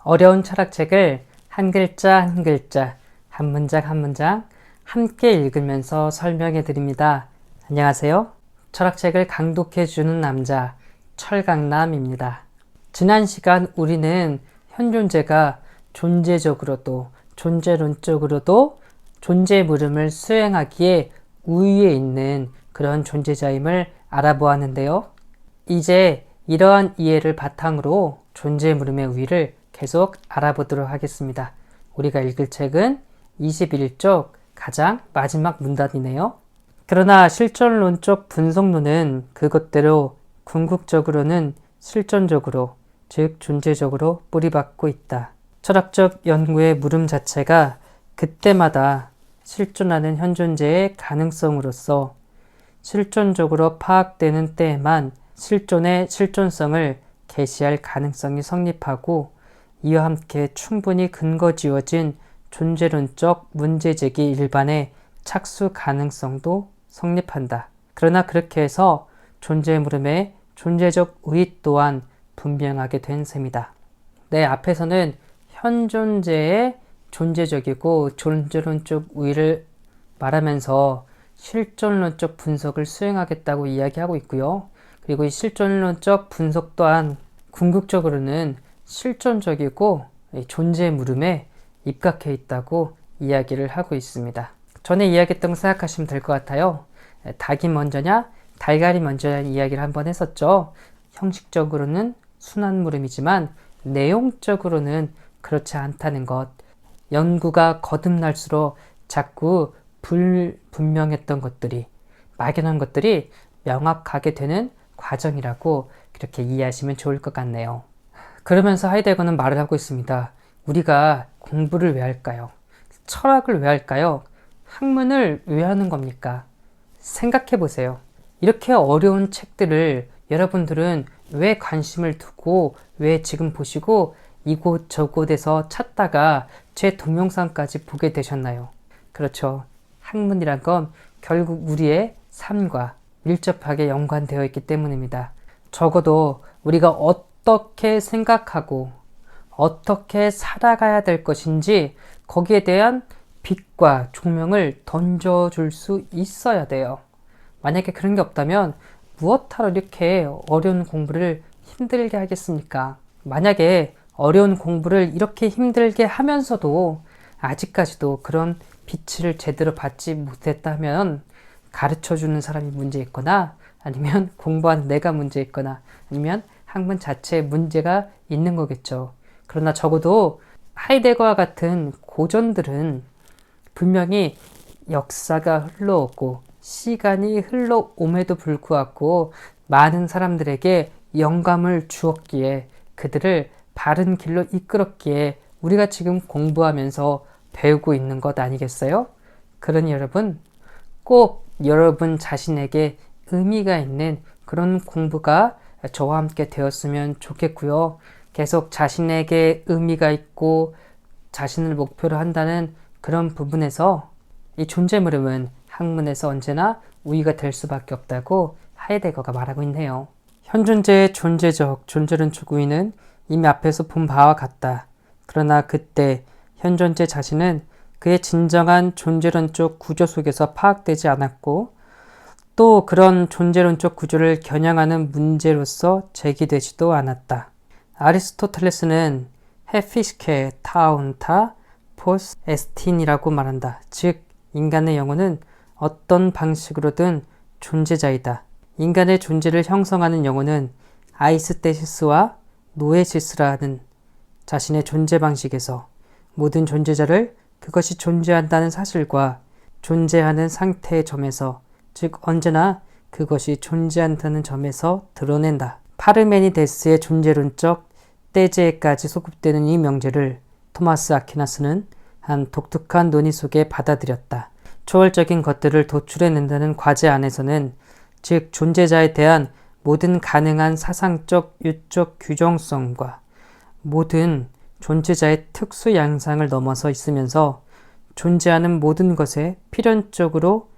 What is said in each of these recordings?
어려운 철학책을 한 글자 한 글자, 한 문장 한 문장 함께 읽으면서 설명해 드립니다. 안녕하세요. 철학책을 강독해주는 남자, 철강남입니다. 지난 시간 우리는 현존재가 존재적으로도 존재론적으로도 존재 물음을 수행하기에 우위에 있는 그런 존재자임을 알아보았는데요. 이제 이러한 이해를 바탕으로 존재 물음의 우위를 계속 알아보도록 하겠습니다. 우리가 읽을 책은 21쪽 가장 마지막 문단이네요. 그러나 실존론적 분석론은 그것대로 궁극적으로는 실존적으로, 즉 존재적으로 뿌리박고 있다. 철학적 연구의 물음 자체가 그때마다 실존하는 현존재의 가능성으로서 실존적으로 파악되는 때에만 실존의 실존성을 계시할 가능성이 성립하고, 이와 함께 충분히 근거지어진 존재론적 문제제기 일반의 착수 가능성도 성립한다. 그러나 그렇게 해서 존재 물음의 존재적 우위 또한 분명하게 된 셈이다. 내 앞에서는 현존재의 존재적이고 존재론적 우위를 말하면서 실존론적 분석을 수행하겠다고 이야기하고 있고요. 그리고 이 실존론적 분석 또한 궁극적으로는 실존적이고 존재 물음에 입각해 있다고 이야기를 하고 있습니다. 전에 이야기했던 거 생각하시면 될 것 같아요. 닭이 먼저냐 달걀이 먼저냐 이야기를 한번 했었죠. 형식적으로는 순환 물음이지만 내용적으로는 그렇지 않다는 것. 연구가 거듭날수록 자꾸 불분명했던 것들이, 막연한 것들이 명확하게 되는 과정이라고 그렇게 이해하시면 좋을 것 같네요. 그러면서 하이데거는 말을 하고 있습니다. 우리가 공부를 왜 할까요? 철학을 왜 할까요? 학문을 왜 하는 겁니까? 생각해 보세요. 이렇게 어려운 책들을 여러분들은 왜 관심을 두고 왜 지금 보시고 이곳 저곳에서 찾다가 제 동영상까지 보게 되셨나요? 그렇죠. 학문이란 건 결국 우리의 삶과 밀접하게 연관되어 있기 때문입니다. 적어도 우리가 어떻게 생각하고 어떻게 살아가야 될 것인지 거기에 대한 빛과 조명을 던져줄 수 있어야 돼요. 만약에 그런 게 없다면 무엇하러 이렇게 어려운 공부를 힘들게 하겠습니까? 만약에 어려운 공부를 이렇게 힘들게 하면서도 아직까지도 그런 빛을 제대로 받지 못했다면 가르쳐주는 사람이 문제 있거나, 아니면 공부한 내가 문제 있거나, 아니면 학문 자체에 문제가 있는 거겠죠. 그러나 적어도 하이데거와 같은 고전들은 분명히 역사가 흘러오고 시간이 흘러옴에도 불구하고 많은 사람들에게 영감을 주었기에, 그들을 바른 길로 이끌었기에 우리가 지금 공부하면서 배우고 있는 것 아니겠어요? 그러니 여러분, 꼭 여러분 자신에게 의미가 있는 그런 공부가 저와 함께 되었으면 좋겠고요. 계속 자신에게 의미가 있고 자신을 목표로 한다는 그런 부분에서 이 존재 물음은 학문에서 언제나 우위가 될 수밖에 없다고 하이데거가 말하고 있네요. 현존재의 존재적, 존재론적 우위는 이미 앞에서 본 바와 같다. 그러나 그때 현존재 자신은 그의 진정한 존재론적 구조 속에서 파악되지 않았고, 또 그런 존재론적 구조를 겨냥하는 문제로서 제기되지도 않았다. 아리스토텔레스는 헤피스케 타운타 포스 에스틴이라고 말한다. 즉, 인간의 영혼은 어떤 방식으로든 존재자이다. 인간의 존재를 형성하는 영혼은 아이스테시스와 노에시스라는 자신의 존재 방식에서 모든 존재자를 그것이 존재한다는 사실과 존재하는 상태의 점에서, 즉 언제나 그것이 존재한다는 점에서 드러낸다. 파르메니데스의 존재론적 떼제에까지 소급되는 이 명제를 토마스 아퀴나스는 한 독특한 논의 속에 받아들였다. 초월적인 것들을 도출해낸다는 과제 안에서는, 즉 존재자에 대한 모든 가능한 사상적, 유적 규정성과 모든 존재자의 특수 양상을 넘어서 있으면서 존재하는 모든 것에 필연적으로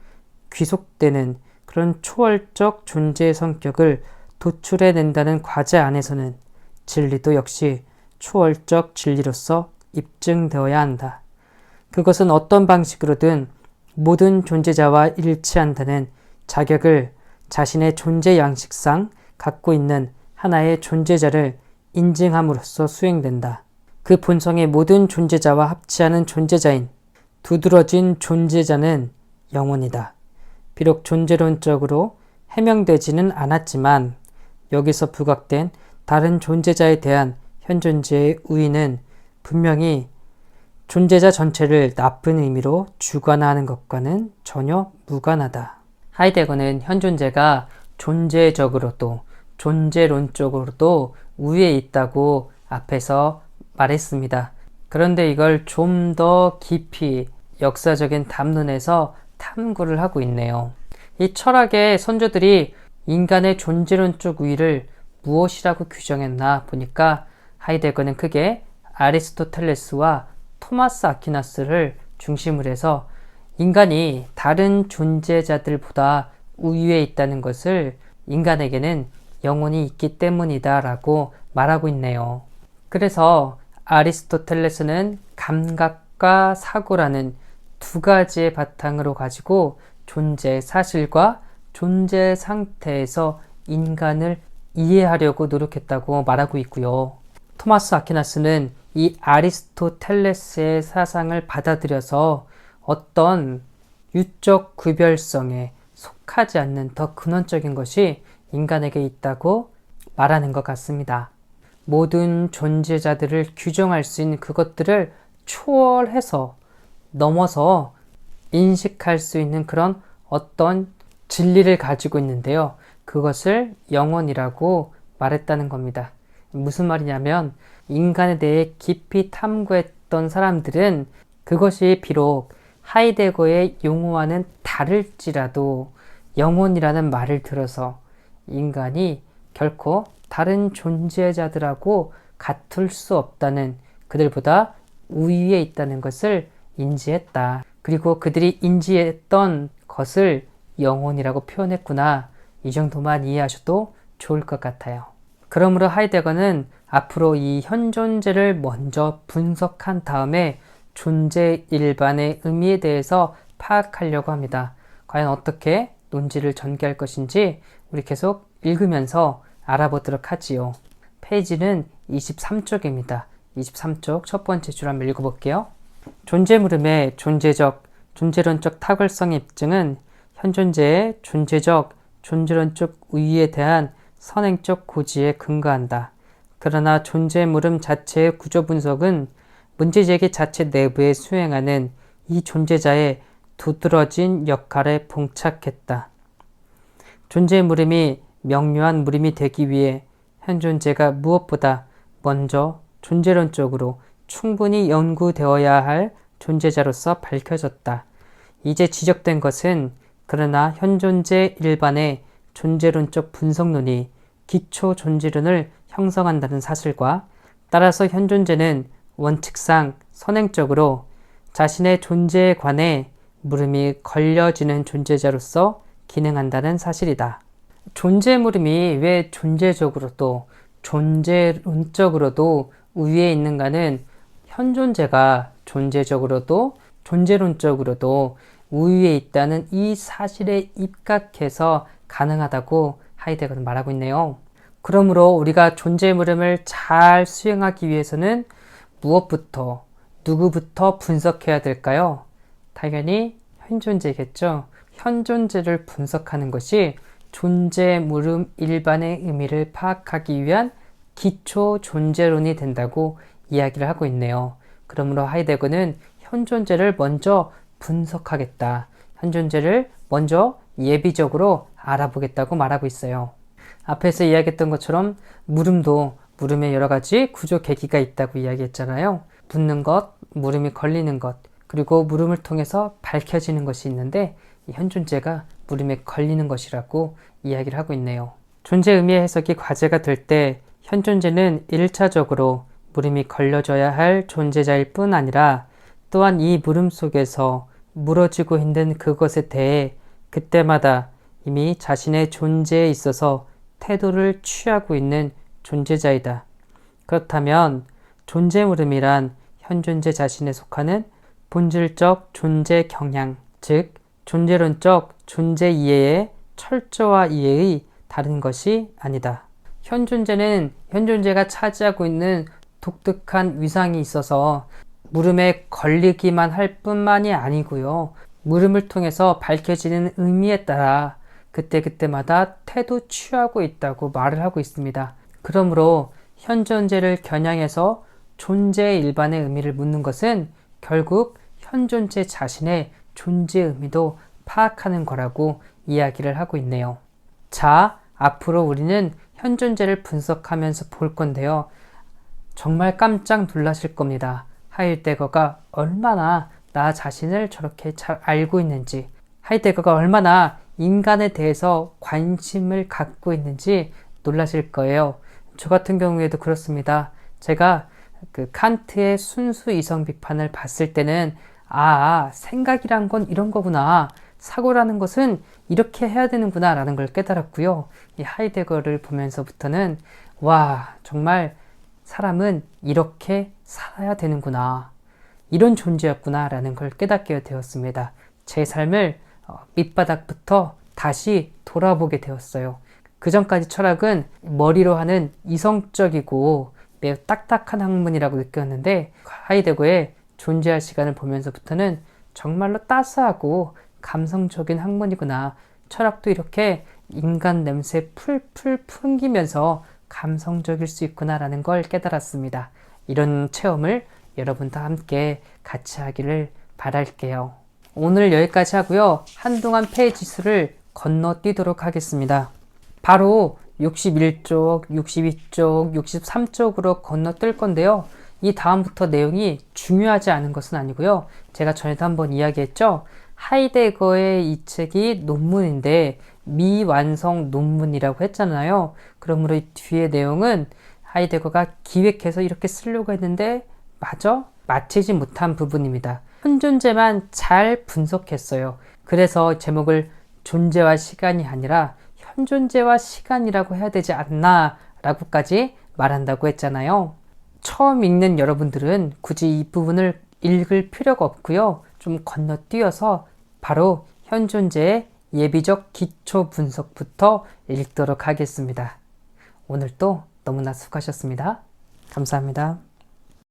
귀속되는 그런 초월적 존재의 성격을 도출해낸다는 과제 안에서는 진리도 역시 초월적 진리로서 입증되어야 한다. 그것은 어떤 방식으로든 모든 존재자와 일치한다는 자격을 자신의 존재 양식상 갖고 있는 하나의 존재자를 인증함으로써 수행된다. 그 본성의 모든 존재자와 합치하는 존재자인 두드러진 존재자는 영혼이다. 비록 존재론적으로 해명되지는 않았지만 여기서 부각된 다른 존재자에 대한 현존재의 우위는 분명히 존재자 전체를 나쁜 의미로 주관하는 것과는 전혀 무관하다. 하이데거는 현존재가 존재적으로도 존재론적으로도 우위에 있다고 앞에서 말했습니다. 그런데 이걸 좀 더 깊이 역사적인 담론에서 탐구를 하고 있네요. 이 철학의 선조들이 인간의 존재론적 우위를 무엇이라고 규정했나 보니까 하이데거는 크게 아리스토텔레스와 토마스 아퀴나스를 중심으로 해서 인간이 다른 존재자들보다 우위에 있다는 것을 인간에게는 영혼이 있기 때문이다 라고 말하고 있네요. 그래서 아리스토텔레스는 감각과 사고라는 두 가지의 바탕으로 가지고 존재 사실과 존재 상태에서 인간을 이해하려고 노력했다고 말하고 있고요. 토마스 아퀴나스는 이 아리스토텔레스의 사상을 받아들여서 어떤 유적 구별성에 속하지 않는 더 근원적인 것이 인간에게 있다고 말하는 것 같습니다. 모든 존재자들을 규정할 수 있는 그것들을 초월해서 넘어서 인식할 수 있는 그런 어떤 진리를 가지고 있는데요. 그것을 영혼이라고 말했다는 겁니다. 무슨 말이냐면 인간에 대해 깊이 탐구했던 사람들은 그것이 비록 하이데거의 용어와는 다를지라도 영혼이라는 말을 들어서 인간이 결코 다른 존재자들하고 같을 수 없다는, 그들보다 우위에 있다는 것을 인지했다. 그리고 그들이 인지했던 것을 영혼이라고 표현했구나. 이 정도만 이해하셔도 좋을 것 같아요. 그러므로 하이데거는 앞으로 이 현존재를 먼저 분석한 다음에 존재 일반의 의미에 대해서 파악하려고 합니다. 과연 어떻게 논지를 전개할 것인지 우리 계속 읽으면서 알아보도록 하지요. 페이지는 23쪽입니다. 23쪽 첫 번째 줄 한번 읽어볼게요. 존재 물음의 존재적, 존재론적 탁월성의 입증은 현존재의 존재적, 존재론적 우위에 대한 선행적 고지에 근거한다. 그러나 존재 물음 자체의 구조 분석은 문제제기 자체 내부에 수행하는 이 존재자의 두드러진 역할에 봉착했다. 존재 물음이 명료한 물음이 되기 위해 현존재가 무엇보다 먼저 존재론적으로 충분히 연구되어야 할 존재자로서 밝혀졌다. 이제 지적된 것은 그러나 현존재 일반의 존재론적 분석론이 기초 존재론을 형성한다는 사실과 따라서 현존재는 원칙상 선행적으로 자신의 존재에 관해 물음이 걸려지는 존재자로서 기능한다는 사실이다. 존재 물음이 왜 존재적으로도 존재론적으로도 우위에 있는가는 현존재가 존재적으로도 존재론적으로도 우위에 있다는 이 사실에 입각해서 가능하다고 하이데거는 말하고 있네요. 그러므로 우리가 존재 물음을 잘 수행하기 위해서는 무엇부터, 누구부터 분석해야 될까요? 당연히 현존재겠죠. 현존재를 분석하는 것이 존재 물음 일반의 의미를 파악하기 위한 기초 존재론이 된다고 이야기를 하고 있네요. 그러므로 하이데거는 현존재를 먼저 분석하겠다. 현존재를 먼저 예비적으로 알아보겠다고 말하고 있어요. 앞에서 이야기했던 것처럼 물음도 물음에 여러 가지 구조 계기가 있다고 이야기했잖아요. 묻는 것, 물음이 걸리는 것, 그리고 물음을 통해서 밝혀지는 것이 있는데 이 현존재가 물음에 걸리는 것이라고 이야기를 하고 있네요. 존재 의미의 해석이 과제가 될 때 현존재는 1차적으로 물음이 걸려져야 할 존재자일 뿐 아니라 또한 이 물음 속에서 물어지고 있는 그것에 대해 그때마다 이미 자신의 존재에 있어서 태도를 취하고 있는 존재자이다. 그렇다면 존재물음이란 현존재 자신에 속하는 본질적 존재 경향, 즉 존재론적 존재 이해의 철저와 이해의 다른 것이 아니다. 현존재는 현존재가 차지하고 있는 독특한 위상이 있어서 물음에 걸리기만 할 뿐만이 아니고요. 물음을 통해서 밝혀지는 의미에 따라 그때그때마다 태도 취하고 있다고 말을 하고 있습니다. 그러므로 현존재를 겨냥해서 존재의 일반의 의미를 묻는 것은 결국 현존재 자신의 존재 의미도 파악하는 거라고 이야기를 하고 있네요. 자, 앞으로 우리는 현존재를 분석하면서 볼 건데요. 정말 깜짝 놀라실 겁니다. 하이데거가 얼마나 나 자신을 저렇게 잘 알고 있는지, 하이데거가 얼마나 인간에 대해서 관심을 갖고 있는지 놀라실 거예요. 저 같은 경우에도 그렇습니다. 제가 칸트의 순수 이성 비판을 봤을 때는 생각이란 건 이런 거구나. 사고라는 것은 이렇게 해야 되는구나 라는 걸 깨달았고요. 이 하이데거를 보면서부터는 와, 정말 사람은 이렇게 살아야 되는구나. 이런 존재였구나 라는 걸 깨닫게 되었습니다. 제 삶을 밑바닥부터 다시 돌아보게 되었어요. 그 전까지 철학은 머리로 하는 이성적이고 매우 딱딱한 학문이라고 느꼈는데 하이데거의 존재할 시간을 보면서부터는 정말로 따스하고 감성적인 학문이구나. 철학도 이렇게 인간 냄새 풀풀 풍기면서 감성적일 수 있구나 라는 걸 깨달았습니다. 이런 체험을 여러분도 함께 같이 하기를 바랄게요. 오늘 여기까지 하고요. 한동안 페이지 수를 건너뛰도록 하겠습니다. 바로 61쪽, 62쪽, 63쪽으로 건너뛸 건데요. 이 다음부터 내용이 중요하지 않은 것은 아니고요. 제가 전에도 한번 이야기했죠. 하이데거의 이 책이 논문인데 미완성 논문이라고 했잖아요. 그러므로 이 뒤에 내용은 하이데거가 기획해서 이렇게 쓰려고 했는데 마저 마치지 못한 부분입니다. 현존재만 잘 분석했어요. 그래서 제목을 존재와 시간이 아니라 현존재와 시간이라고 해야 되지 않나 라고까지 말한다고 했잖아요. 처음 읽는 여러분들은 굳이 이 부분을 읽을 필요가 없고요. 좀 건너뛰어서 바로 현존재의 예비적 기초 분석부터 읽도록 하겠습니다. 오늘도 너무나 수고하셨습니다. 감사합니다.